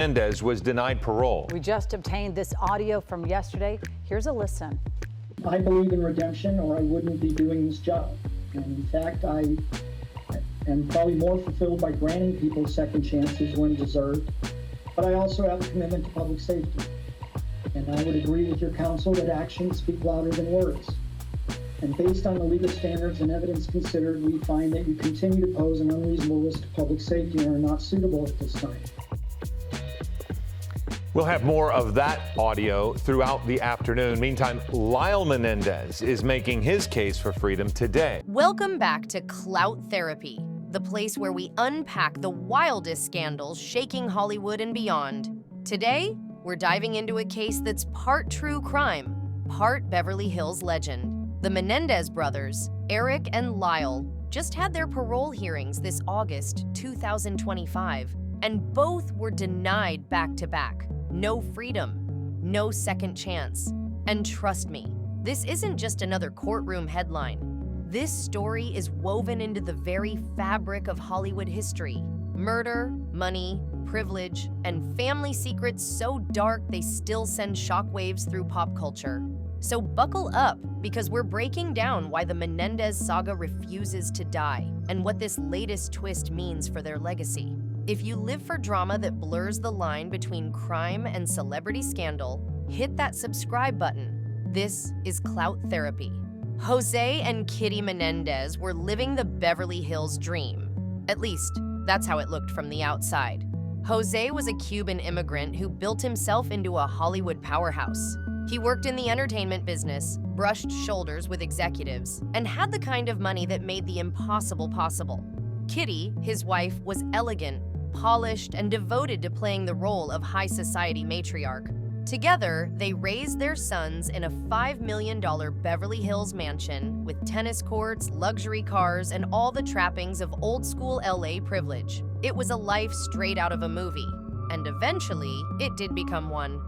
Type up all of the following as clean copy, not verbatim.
Menendez was denied parole. We just obtained this audio from yesterday. Here's a listen. I believe in redemption, or I wouldn't be doing this job. And in fact, I am probably more fulfilled by granting people second chances when deserved. But I also have a commitment to public safety. And I would agree with your counsel that actions speak louder than words. And based on the legal standards and evidence considered, we find that you continue to pose an unreasonable risk to public safety and are not suitable at this time. We'll have more of that audio throughout the afternoon. Meantime, Lyle Menendez is making his case for freedom today. Welcome back to Clout Therapy, the place where we unpack the wildest scandals shaking Hollywood and beyond. Today, we're diving into a case that's part true crime, part Beverly Hills legend. The Menendez brothers, Erik and Lyle, just had their parole hearings this August 2025, and both were denied back-to-back. No freedom, no second chance. And trust me, this isn't just another courtroom headline. This story is woven into the very fabric of Hollywood history. Murder, money, privilege, and family secrets so dark they still send shockwaves through pop culture. So buckle up, because we're breaking down why the Menendez saga refuses to die and what this latest twist means for their legacy. If you live for drama that blurs the line between crime and celebrity scandal, hit that subscribe button. This is Clout Therapy. Jose and Kitty Menendez were living the Beverly Hills dream. At least, that's how it looked from the outside. Jose was a Cuban immigrant who built himself into a Hollywood powerhouse. He worked in the entertainment business, brushed shoulders with executives, and had the kind of money that made the impossible possible. Kitty, his wife, was elegant, polished, and devoted to playing the role of high society matriarch. Together, they raised their sons in a $5 million Beverly Hills mansion with tennis courts, luxury cars, and all the trappings of old-school LA privilege. It was a life straight out of a movie, and eventually, it did become one.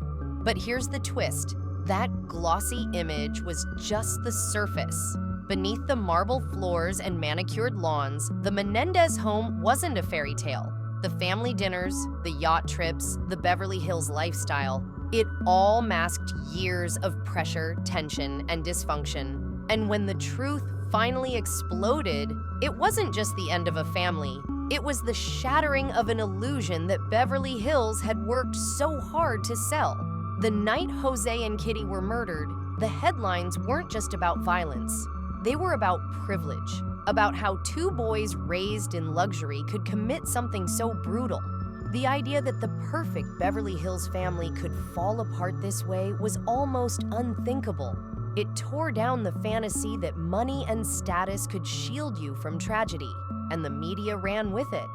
But here's the twist. That glossy image was just the surface. Beneath the marble floors and manicured lawns, the Menendez home wasn't a fairy tale. The family dinners, the yacht trips, the Beverly Hills lifestyle, it all masked years of pressure, tension, and dysfunction. And when the truth finally exploded, it wasn't just the end of a family. It was the shattering of an illusion that Beverly Hills had worked so hard to sell. The night Jose and Kitty were murdered, the headlines weren't just about violence. They were about privilege, about how two boys raised in luxury could commit something so brutal. The idea that the perfect Beverly Hills family could fall apart this way was almost unthinkable. It tore down the fantasy that money and status could shield you from tragedy, and the media ran with it.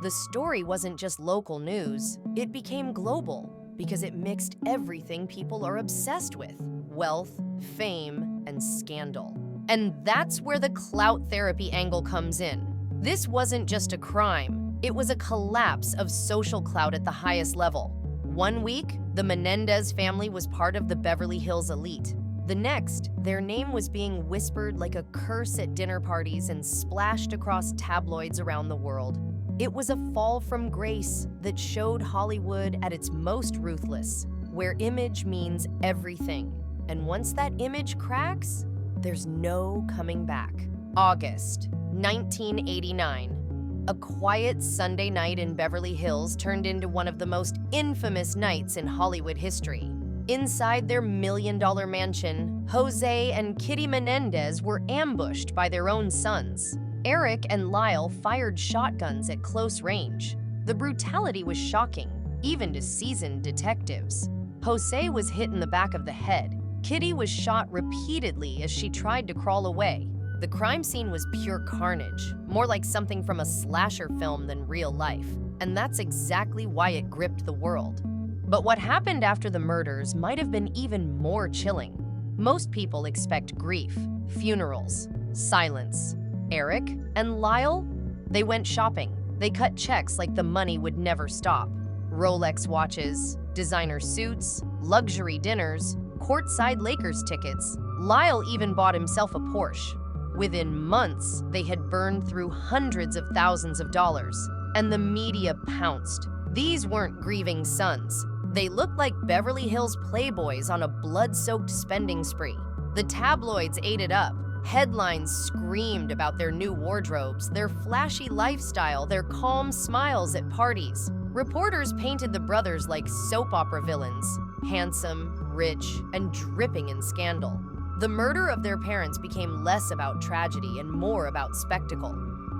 The story wasn't just local news, it became global because it mixed everything people are obsessed with: wealth, fame, and scandal. And that's where the clout therapy angle comes in. This wasn't just a crime. It was a collapse of social clout at the highest level. One week, the Menendez family was part of the Beverly Hills elite. The next, their name was being whispered like a curse at dinner parties and splashed across tabloids around the world. It was a fall from grace that showed Hollywood at its most ruthless, where image means everything. And once that image cracks, there's no coming back. August 1989. A quiet Sunday night in Beverly Hills turned into one of the most infamous nights in Hollywood history. Inside their million-dollar mansion, Jose and Kitty Menendez were ambushed by their own sons. Erik and Lyle fired shotguns at close range. The brutality was shocking, even to seasoned detectives. Jose was hit in the back of the head. Kitty was shot repeatedly as she tried to crawl away. The crime scene was pure carnage, more like something from a slasher film than real life, and that's exactly why it gripped the world. But what happened after the murders might have been even more chilling. Most people expect grief, funerals, silence. Erik and Lyle, they went shopping. They cut checks like the money would never stop. Rolex watches, designer suits, luxury dinners, courtside Lakers tickets. Lyle even bought himself a Porsche. Within months, they had burned through hundreds of thousands of dollars, and the media pounced. These weren't grieving sons. They looked like Beverly Hills playboys on a blood-soaked spending spree. The tabloids ate it up. Headlines screamed about their new wardrobes, their flashy lifestyle, their calm smiles at parties. Reporters painted the brothers like soap opera villains, handsome, rich, and dripping in scandal. The murder of their parents became less about tragedy and more about spectacle.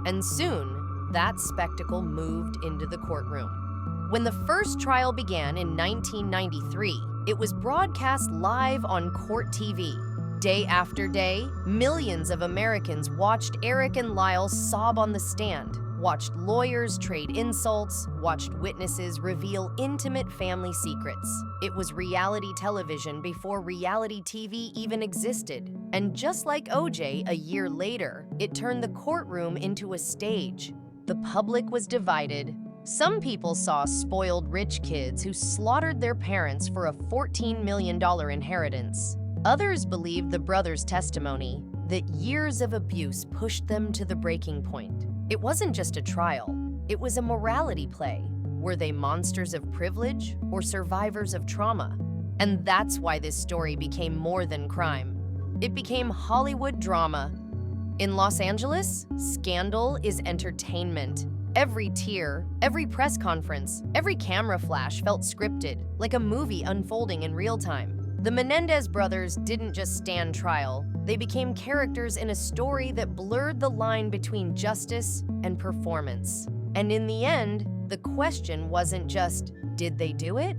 And soon, that spectacle moved into the courtroom. When the first trial began in 1993, it was broadcast live on court TV. Day after day, millions of Americans watched Erik and Lyle sob on the stand, watched lawyers trade insults, watched witnesses reveal intimate family secrets. It was reality television before reality TV even existed. And just like OJ a year later, it turned the courtroom into a stage. The public was divided. Some people saw spoiled rich kids who slaughtered their parents for a $14 million inheritance. Others believed the brothers' testimony that years of abuse pushed them to the breaking point. It wasn't just a trial, it was a morality play. Were they monsters of privilege or survivors of trauma? And that's why this story became more than crime. It became Hollywood drama. In Los Angeles, scandal is entertainment. Every tear, every press conference, every camera flash felt scripted, like a movie unfolding in real time. The Menendez brothers didn't just stand trial, they became characters in a story that blurred the line between justice and performance. And in the end, the question wasn't just, did they do it?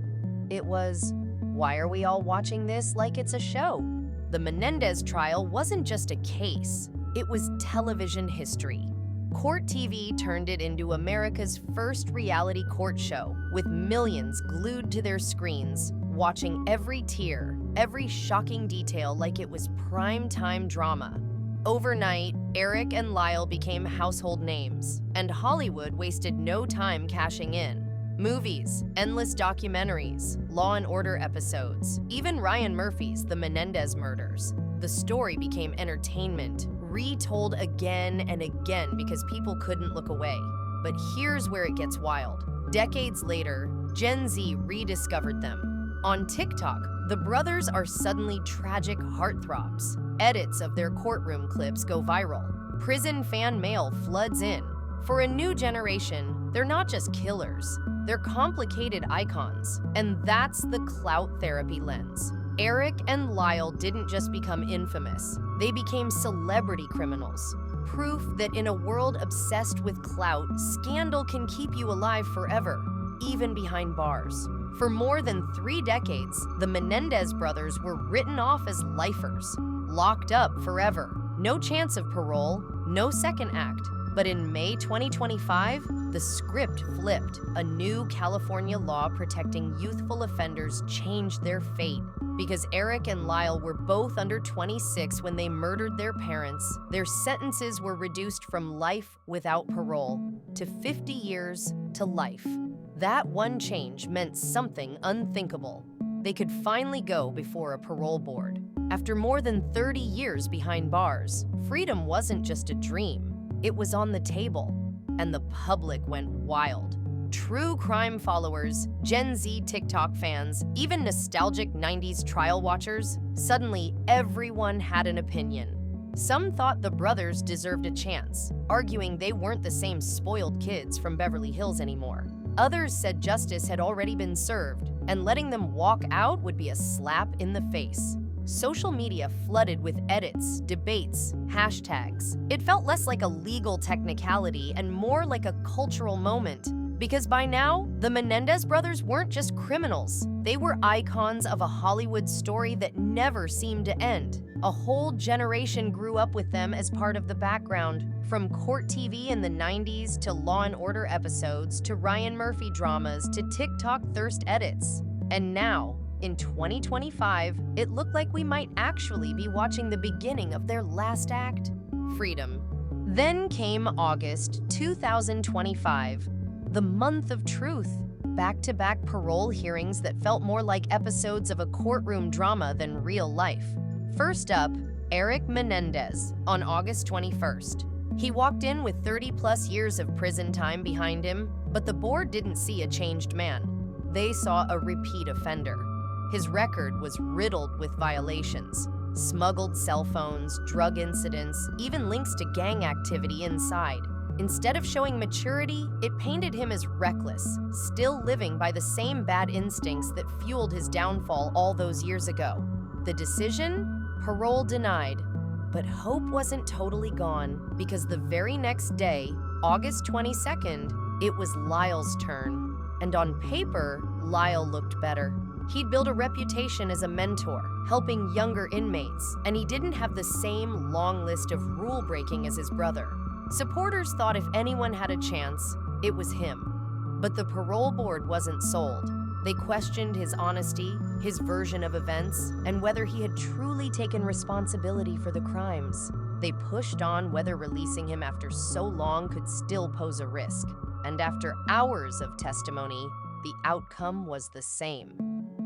It was, why are we all watching this like it's a show? The Menendez trial wasn't just a case, it was television history. Court TV turned it into America's first reality court show, with millions glued to their screens, watching every tear, every shocking detail like it was prime-time drama. Overnight, Erik and Lyle became household names, and Hollywood wasted no time cashing in. Movies, endless documentaries, Law and Order episodes, even Ryan Murphy's The Menendez Murders. The story became entertainment, retold again and again because people couldn't look away. But here's where it gets wild. Decades later, Gen Z rediscovered them. On TikTok, the brothers are suddenly tragic heartthrobs. Edits of their courtroom clips go viral. Prison fan mail floods in. For a new generation, they're not just killers, they're complicated icons. And that's the clout therapy lens. Erik and Lyle didn't just become infamous, they became celebrity criminals. Proof that in a world obsessed with clout, scandal can keep you alive forever, even behind bars. For more than 3 decades, the Menendez brothers were written off as lifers, locked up forever. No chance of parole, no second act. But in May 2025, the script flipped. A new California law protecting youthful offenders changed their fate. Because Erik and Lyle were both under 26 when they murdered their parents, their sentences were reduced from life without parole to 50 years to life. That one change meant something unthinkable. They could finally go before a parole board. After more than 30 years behind bars, freedom wasn't just a dream, it was on the table. And the public went wild. True crime followers, Gen Z TikTok fans, even nostalgic 90s trial watchers, suddenly everyone had an opinion. Some thought the brothers deserved a chance, arguing they weren't the same spoiled kids from Beverly Hills anymore. Others said justice had already been served, and letting them walk out would be a slap in the face. Social media flooded with edits, debates, hashtags. It felt less like a legal technicality and more like a cultural moment. Because by now, the Menendez brothers weren't just criminals. They were icons of a Hollywood story that never seemed to end. A whole generation grew up with them as part of the background, from court TV in the 90s to Law and Order episodes to Ryan Murphy dramas to TikTok thirst edits. And now, in 2025, it looked like we might actually be watching the beginning of their last act, freedom. Then came August 2025, the month of truth. Back-to-back parole hearings that felt more like episodes of a courtroom drama than real life. First up, Erik Menendez on August 21st. He walked in with 30-plus years of prison time behind him, But the board didn't see a changed man. They saw a repeat offender. His record was riddled with violations, smuggled cell phones, drug incidents, even links to gang activity inside. Instead of showing maturity, it painted him as reckless, still living by the same bad instincts that fueled his downfall all those years ago. The decision? Parole denied. But hope wasn't totally gone, because the very next day, August 22nd, it was Lyle's turn. And on paper, Lyle looked better. He'd built a reputation as a mentor, helping younger inmates, and he didn't have the same long list of rule-breaking as his brother. Supporters thought if anyone had a chance, it was him. But the parole board wasn't sold. They questioned his honesty, his version of events, and whether he had truly taken responsibility for the crimes. They pushed on whether releasing him after so long could still pose a risk. And after hours of testimony, the outcome was the same.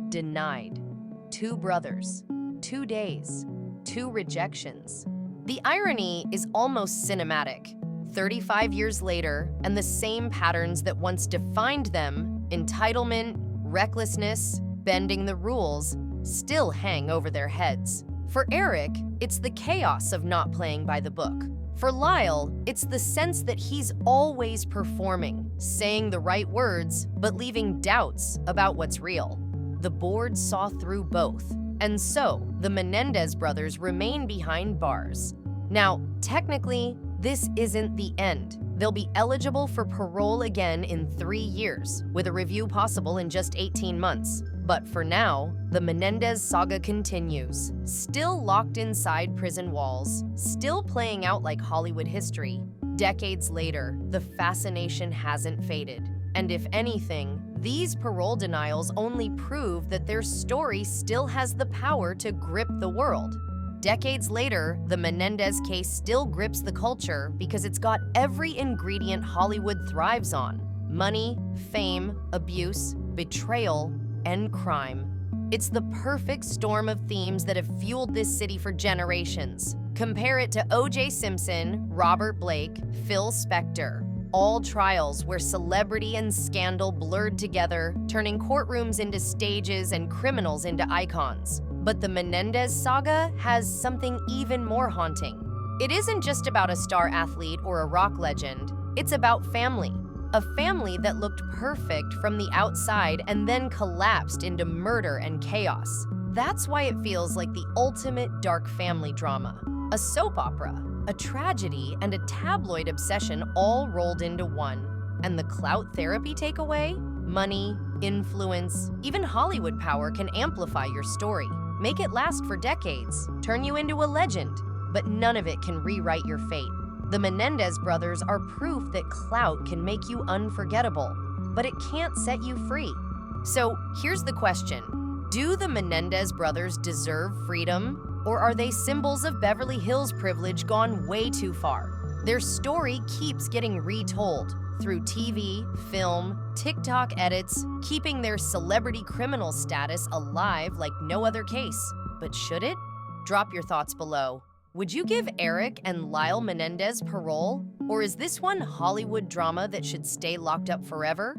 Denied. 2 brothers, 2 days, 2 rejections. The irony is almost cinematic. 35 years later, and the same patterns that once defined them, entitlement, recklessness, bending the rules, still hang over their heads. For Erik, it's the chaos of not playing by the book. For Lyle, it's the sense that he's always performing, saying the right words, but leaving doubts about what's real. The board saw through both, and so the Menendez brothers remain behind bars. Now, technically, this isn't the end. They'll be eligible for parole again in 3 years, with a review possible in just 18 months. But for now, the Menendez saga continues, still locked inside prison walls, still playing out like Hollywood history. Decades later, the fascination hasn't faded. And if anything, these parole denials only prove that their story still has the power to grip the world. Decades later, the Menendez case still grips the culture because it's got every ingredient Hollywood thrives on: money, fame, abuse, betrayal, and crime. It's the perfect storm of themes that have fueled this city for generations. Compare it to O.J. Simpson, Robert Blake, Phil Spector. All trials where celebrity and scandal blurred together, turning courtrooms into stages and criminals into icons. But the Menendez saga has something even more haunting. It isn't just about a star athlete or a rock legend. It's about family. A family that looked perfect from the outside and then collapsed into murder and chaos. That's why it feels like the ultimate dark family drama. A soap opera, a tragedy, and a tabloid obsession all rolled into one. And the Clout therapy takeaway? Money, influence, even Hollywood power can amplify your story. Make it last for decades, turn you into a legend, but none of it can rewrite your fate. The Menendez brothers are proof that clout can make you unforgettable, but it can't set you free. So here's the question: do the Menendez brothers deserve freedom, or are they symbols of Beverly Hills privilege gone way too far? Their story keeps getting retold through TV, film, TikTok edits, keeping their celebrity criminal status alive like no other case. But should it? Drop your thoughts below. Would you give Erik and Lyle Menendez parole? Or is this one Hollywood drama that should stay locked up forever?